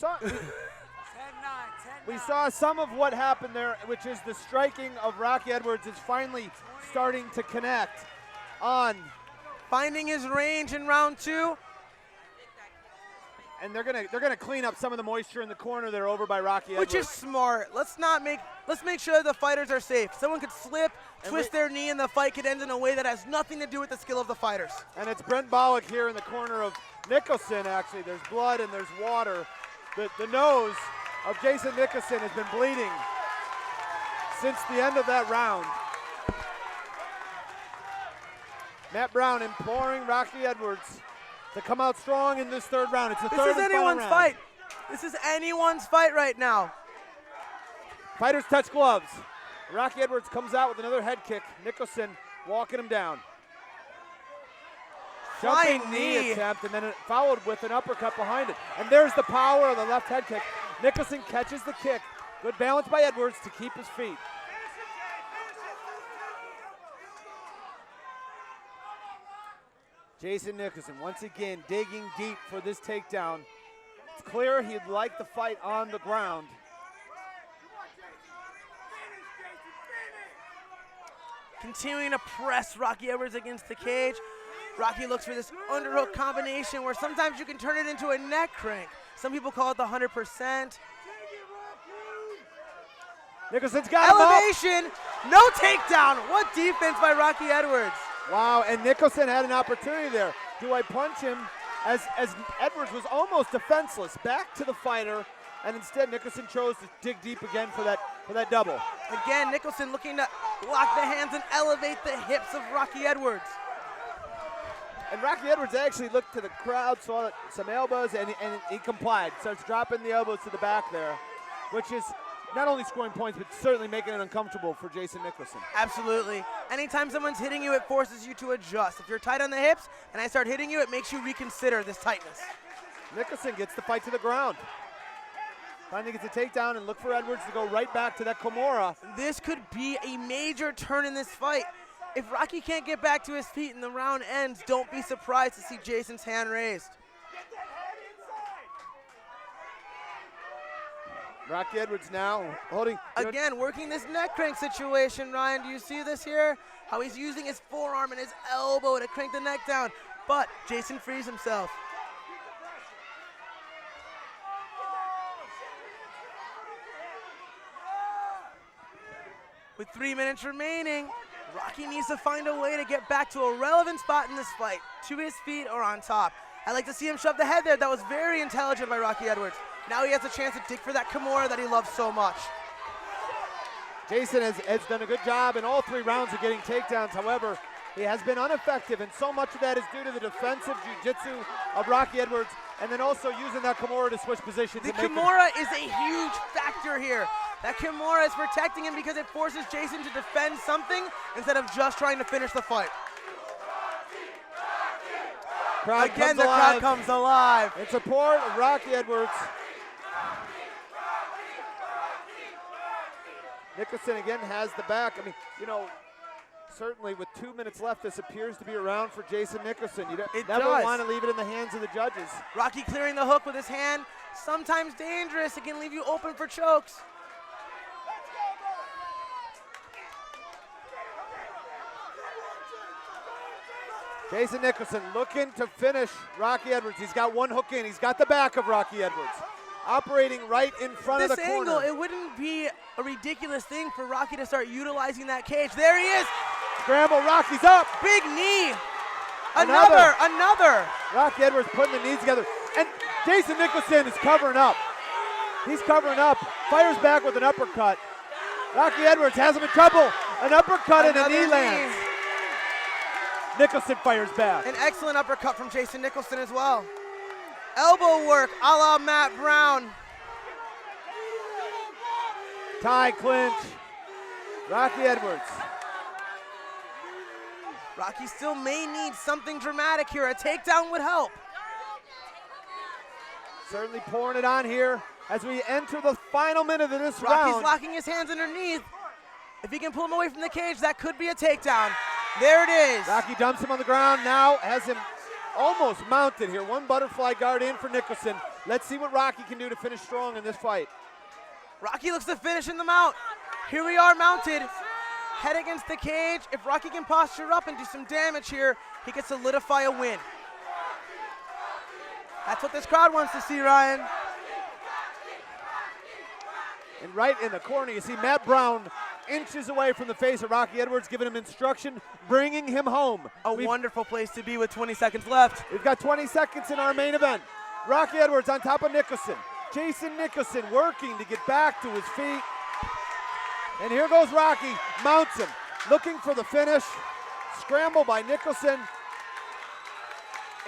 Speaker 4: saw some of what happened there, which is the striking of Rocky Edwards is finally starting to connect on.
Speaker 2: Finding his range in round 2.
Speaker 4: And they're gonna clean up some of the moisture in the corner there over by Rocky Edwards.
Speaker 2: Which is smart. Let's make sure the fighters are safe. Someone could slip, twist their knee, and the fight could end in a way that has nothing to do with the skill of the fighters.
Speaker 4: And it's Brent Bollock here in the corner of Nicholson, actually. There's blood and there's water. The nose of Jason Nicholson has been bleeding since the end of that round. Matt Brown imploring Rocky Edwards to come out strong in this 3rd round. It's the 3rd and final round.
Speaker 2: This is anyone's fight. This is anyone's fight right now.
Speaker 4: Fighters touch gloves. Rocky Edwards comes out with another head kick. Nicholson walking him down. Jumping knee attempt, and then it followed with an uppercut behind it. And there's the power of the left head kick. Nicholson catches the kick. Good balance by Edwards to keep his feet. Jason Nicholson once again digging deep for this takedown. It's clear he'd like the fight on the ground.
Speaker 2: Continuing to press Rocky Edwards against the cage. Rocky looks for this underhook combination where sometimes you can turn it into a neck crank. Some people call it the 100%.
Speaker 4: Nicholson's got him up.
Speaker 2: Elevation, no takedown. What defense by Rocky Edwards.
Speaker 4: Wow, and Nicholson had an opportunity there. Do I punch him? As Edwards was almost defenseless, back to the fighter, and instead Nicholson chose to dig deep again for that double.
Speaker 2: Again, Nicholson looking to lock the hands and elevate the hips of Rocky Edwards.
Speaker 4: And Rocky Edwards actually looked to the crowd, saw some elbows, and he complied. Starts dropping the elbows to the back there, which is not only scoring points, but certainly making it uncomfortable for Jason Nicholson.
Speaker 2: Absolutely. Anytime someone's hitting you, it forces you to adjust. If you're tight on the hips and I start hitting you, it makes you reconsider this tightness.
Speaker 4: Nicholson gets the fight to the ground. Trying to get the takedown and look for Edwards to go right back to that Kimura.
Speaker 2: This could be a major turn in this fight. If Rocky can't get back to his feet and the round ends, don't be surprised to see Jason's hand raised.
Speaker 4: Rocky Edwards now holding.
Speaker 2: Again, working this neck crank situation, Ryan. Do you see this here? How he's using his forearm and his elbow to crank the neck down. But Jason frees himself. With 3 minutes remaining, Rocky needs to find a way to get back to a relevant spot in this fight, to his feet or on top. I'd like to see him shove the head there. That was very intelligent by Rocky Edwards. Now he has a chance to dig for that Kimura that he loves so much.
Speaker 4: Jason has done a good job in all 3 rounds of getting takedowns. However, he has been ineffective, and so much of that is due to the defensive jiu-jitsu of Rocky Edwards, and then also using that Kimura to switch positions.
Speaker 2: The Kimura is a huge factor here. That Kimura is protecting him because it forces Jason to defend something instead of just trying to finish the fight. Again, the crowd comes alive.
Speaker 4: In support of Rocky Edwards. Nicholson again has the back. I mean, you know, certainly with 2 minutes left, this appears to be a round for Jason Nicholson. You never want to leave it in the hands of the judges.
Speaker 2: Rocky clearing the hook with his hand, sometimes dangerous. It can leave you open for chokes.
Speaker 4: Jason Nicholson looking to finish Rocky Edwards. He's got one hook in. He's got the back of Rocky Edwards. Operating right in front of the corner.
Speaker 2: This angle, it wouldn't be a ridiculous thing for Rocky to start utilizing that cage. There he is.
Speaker 4: Scramble, Rocky's up.
Speaker 2: Big knee. Another.
Speaker 4: Rocky Edwards putting the knees together. And Jason Nicholson is covering up. He's covering up. Fires back with an uppercut. Rocky Edwards has him in trouble. An uppercut and a knee lands. Nicholson fires back.
Speaker 2: An excellent uppercut from Jason Nicholson as well. Elbow work a la Matt Brown.
Speaker 4: Tie clinch. Rocky Edwards.
Speaker 2: Rocky still may need something dramatic here. A takedown would help.
Speaker 4: Certainly pouring it on here as we enter the final minute of this round.
Speaker 2: Rocky's locking his hands underneath. If he can pull him away from the cage, that could be a takedown. There it is.
Speaker 4: Rocky dumps him on the ground, now has him almost mounted here. One butterfly guard in for Nicholson. Let's see what Rocky can do to finish strong in this fight.
Speaker 2: Rocky looks to finish in the mount. Here we are mounted. Head against the cage. If Rocky can posture up and do some damage here, he can solidify a win. That's what this crowd wants to see, Ryan.
Speaker 4: And right in the corner, you see Matt Brown inches away from the face of Rocky Edwards, giving him instruction, bringing him home.
Speaker 2: A wonderful place to be with 20 seconds left.
Speaker 4: We've got 20 seconds in our main event. Rocky Edwards on top of Nicholson. Jason Nicholson working to get back to his feet. And here goes Rocky, mounts him, looking for the finish. Scramble by Nicholson.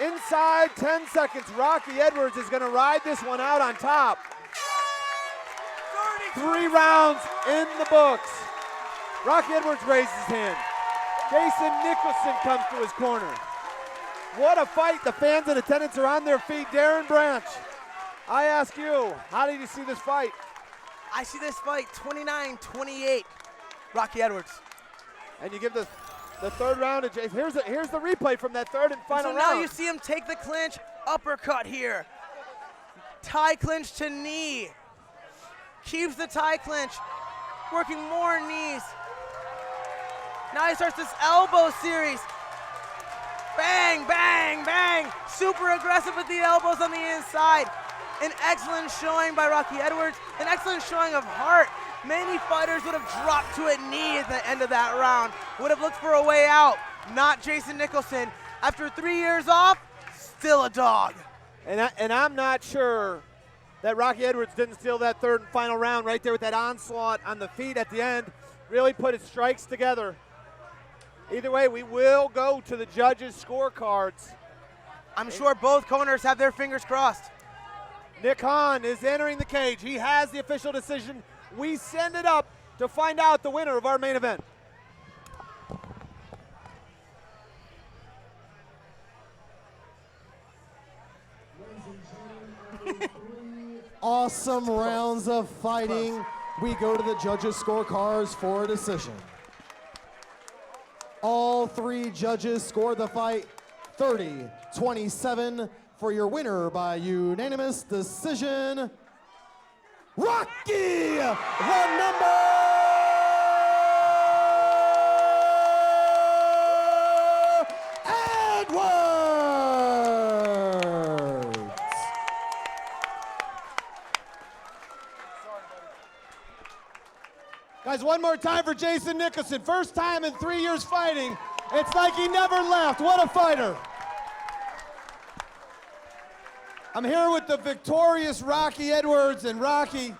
Speaker 4: Inside 10 seconds, Rocky Edwards is going to ride this one out on top. 3 rounds in the books. Rocky Edwards raises his hand. Jason Nicholson comes to his corner. What a fight. The fans in attendance are on their feet. Darren Branch, I ask you, how did you see this fight?
Speaker 2: I see this fight 29-28, Rocky Edwards.
Speaker 4: And you give the third round to Jason. Here's the replay from that third and final round.
Speaker 2: So now you see him take the clinch, uppercut here. Tie clinch to knee. Keeps the tie clinch, working more knees. Now he starts this elbow series. Bang, bang, bang. Super aggressive with the elbows on the inside. An excellent showing by Rocky Edwards. An excellent showing of heart. Many fighters would have dropped to a knee at the end of that round. Would have looked for a way out. Not Jason Nicholson. After 3 years off, still a dog.
Speaker 4: And I'm not sure that Rocky Edwards didn't steal that third and final round right there with that onslaught on the feet at the end. Really put his strikes together. Either way, we will go to the judges' scorecards.
Speaker 2: I'm sure both corners have their fingers crossed.
Speaker 4: Nick Hahn is entering the cage. He has the official decision. We send it up to find out the winner of our main event.
Speaker 3: Awesome rounds of fighting. We go to the judges' scorecards for a decision. All three judges scored the fight 30-27 for your winner by unanimous decision, Rocky the number Edwards.
Speaker 1: Guys, one more time for Jason Nicholson. First time in 3 years fighting. It's like he never left. What a fighter. I'm here with the victorious Rocky Edwards, and Rocky,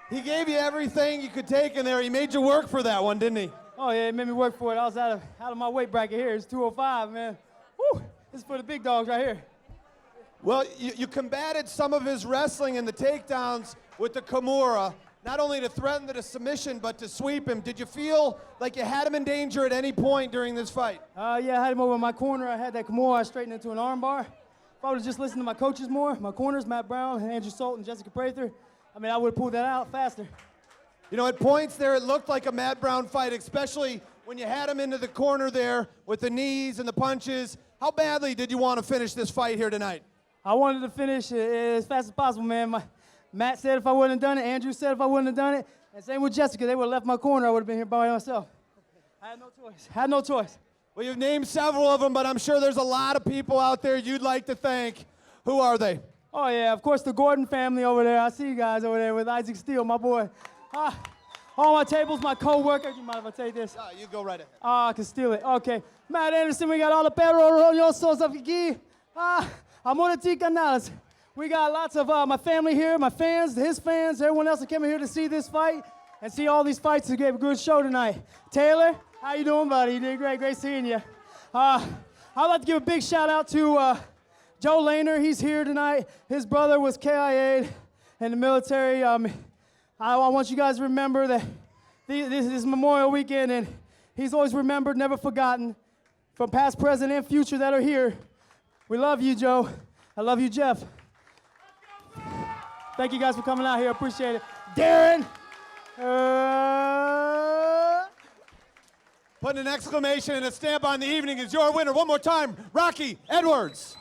Speaker 1: he gave you everything you could take in there. He made you work for that one, didn't he?
Speaker 8: Oh yeah, it made me work for it. I was out of my weight bracket here. It's 205, man. Woo! This is for the big dogs right here.
Speaker 1: Well, you combated some of his wrestling and the takedowns with the Kimura, not only to threaten the submission, but to sweep him. Did you feel like you had him in danger at any point during this fight?
Speaker 8: Yeah, I had him over in my corner. I had that Kimura I straightened into an armbar. If I would have just listened to my coaches more, my corners, Matt Brown, Andrew Salt, and Jessica Prather, I mean, I would have pulled that out faster.
Speaker 1: You know, at points there, it looked like a Matt Brown fight, especially when you had him into the corner there with the knees and the punches. How badly did you want to finish this fight here tonight?
Speaker 8: I wanted to finish as fast as possible, man. Matt said if I wouldn't have done it, Andrew said if I wouldn't have done it, and same with Jessica. They would have left my corner. I would have been here by myself. I had no choice. Had no choice.
Speaker 1: Well, you've named several of them, but I'm sure there's a lot of people out there you'd like to thank. Who are they?
Speaker 8: Oh, yeah, of course, the Gordon family over there. I see you guys over there with Isaac Steele, my boy. All my tables, my co-worker. Do you mind if I take this?
Speaker 1: You go right ahead.
Speaker 8: I can steal it. Okay. Matt Anderson, we got all the perros orgullosos aquí. Amor de canales. We got lots of my family here, my fans, his fans, everyone else that came in here to see this fight and see all these fights to give a good show tonight. Taylor, how you doing, buddy? You did great. Great seeing you. I'd like to give a big shout out to Joe Lehner. He's here tonight. His brother was KIA'd in the military. I want you guys to remember that this is Memorial Weekend, and he's always remembered, never forgotten, from past, present, and future that are here. We love you, Joe. I love you, Jeff. Thank you guys for coming out here. I appreciate it. Darren.
Speaker 1: Putting an exclamation and a stamp on the evening is your winner. One more time, Rocky Edwards.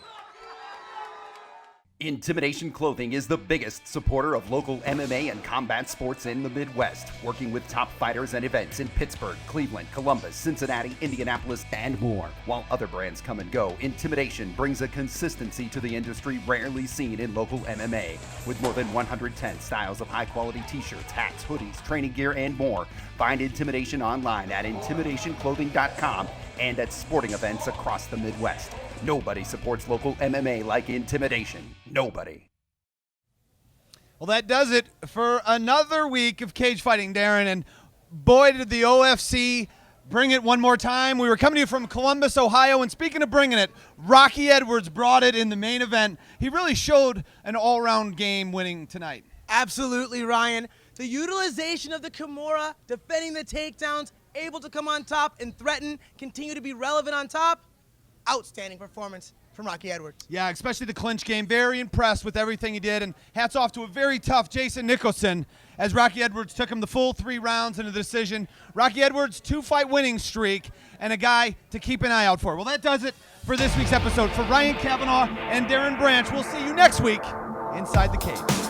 Speaker 6: Intimidation Clothing is the biggest supporter of local MMA and combat sports in the Midwest, working with top fighters and events in Pittsburgh, Cleveland, Columbus, Cincinnati, Indianapolis, and more. While other brands come and go, Intimidation brings a consistency to the industry rarely seen in local MMA. With more than 110 styles of high-quality t-shirts, hats, hoodies, training gear, and more, find Intimidation online at intimidationclothing.com and at sporting events across the Midwest. Nobody supports local MMA like Intimidation. Nobody.
Speaker 1: Well, that does it for another week of cage fighting, Darren. And boy, did the OFC bring it one more time. We were coming to you from Columbus, Ohio. And speaking of bringing it, Rocky Edwards brought it in the main event. He really showed an all-around game winning tonight.
Speaker 2: Absolutely, Ryan. The utilization of the Kimura, defending the takedowns, able to come on top and threaten, continue to be relevant on top. Outstanding performance from Rocky Edwards.
Speaker 1: Yeah, especially the clinch game. Very impressed with everything he did, and hats off to a very tough Jason Nicholson as Rocky Edwards took him the full 3 rounds into the decision. Rocky Edwards, 2-fight winning streak, and a guy to keep an eye out for. Well, that does it for this week's episode. For Ryan Kavanaugh and Darren Branch, we'll see you next week inside the cage.